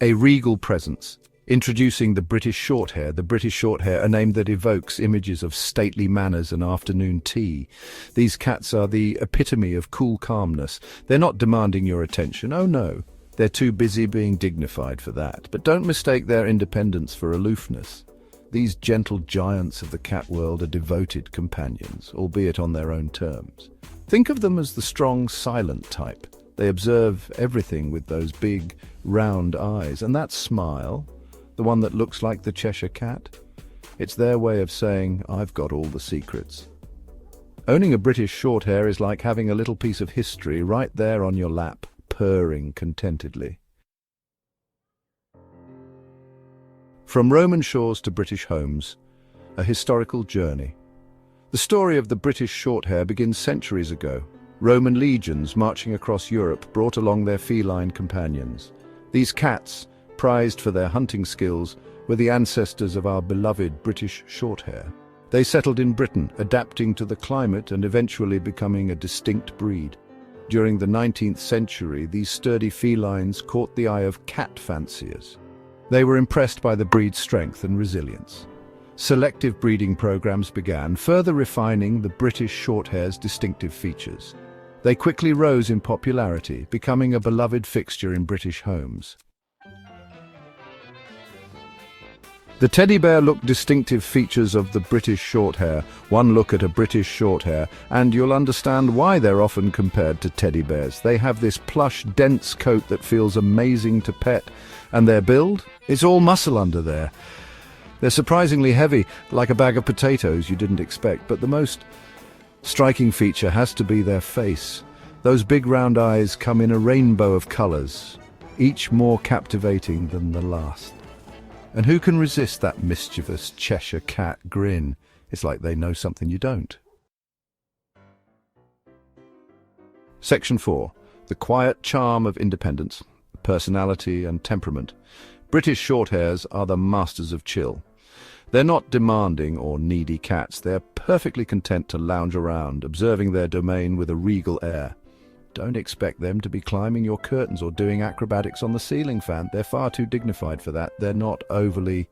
A regal presence. Introducing the British Shorthair. The British Shorthair, a name that evokes images of stately manners and afternoon tea. These cats are the epitome of cool calmness. They're not demanding your attention, oh no. They're too busy being dignified for that. But don't mistake their independence for aloofness. These gentle giants of the cat world are devoted companions, albeit on their own terms. Think of them as the strong, silent type. They observe everything with those big, round eyes, and that smile, the one that looks like the Cheshire Cat, it's their way of saying, I've got all the secrets. Owning a British Shorthair is like having a little piece of history right there on your lap, purring contentedly. From Roman shores to British homes, a historical journey. The story of the British Shorthair begins centuries ago. Roman legions marching across Europe brought along their feline companions. These cats, prized for their hunting skills, were the ancestors of our beloved British Shorthair. They settled in Britain, adapting to the climate and eventually becoming a distinct breed. During the 19th century, these sturdy felines caught the eye of cat fanciers. They were impressed by the breed's strength and resilience. Selective breeding programs began, further refining the British Shorthair's distinctive features. They quickly rose in popularity, becoming a beloved fixture in British homes. The teddy bear look distinctive features of the British Shorthair. One look at a British Shorthair and you'll understand why they're often compared to teddy bears. They have this plush, dense coat that feels amazing to pet, and their build? It's all muscle under there. They're surprisingly heavy, like a bag of potatoes you didn't expect, but the most striking feature has to be their face. Those big round eyes come in a rainbow of colours, each more captivating than the last. And who can resist that mischievous Cheshire Cat grin? It's like they know something you don't. Section 4. The quiet charm of independence, personality and temperament. British Shorthairs are the masters of chill. They're not demanding or needy cats. They're perfectly content to lounge around, observing their domain with a regal air. Don't expect them to be climbing your curtains or doing acrobatics on the ceiling fan. They're far too dignified for that. They're not overly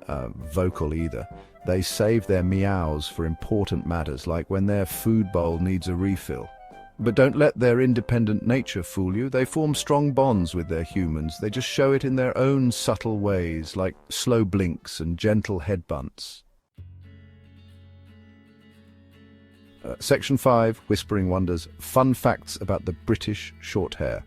vocal either. They save their meows for important matters, like when their food bowl needs a refill. But don't let their independent nature fool you. They form strong bonds with their humans. They just show it in their own subtle ways, like slow blinks and gentle head bunts. Section 5, Whispering Wonders, Fun Facts about the British Shorthair.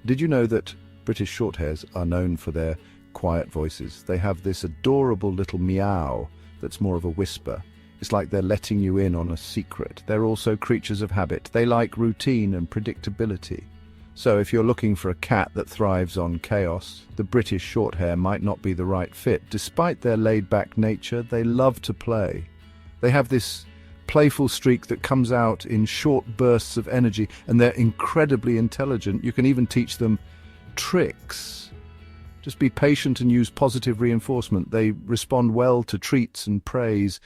Did you know that British Shorthairs are known for their quiet voices? They have this adorable little meow that's more of a whisper. It's like they're letting you in on a secret. They're also creatures of habit. They like routine and predictability. So if you're looking for a cat that thrives on chaos, the British Shorthair might not be the right fit. Despite their laid-back nature, they love to play. They have this playful streak that comes out in short bursts of energy, and they're incredibly intelligent. You can even teach them tricks. Just be patient and use positive reinforcement. They respond well to treats and praise.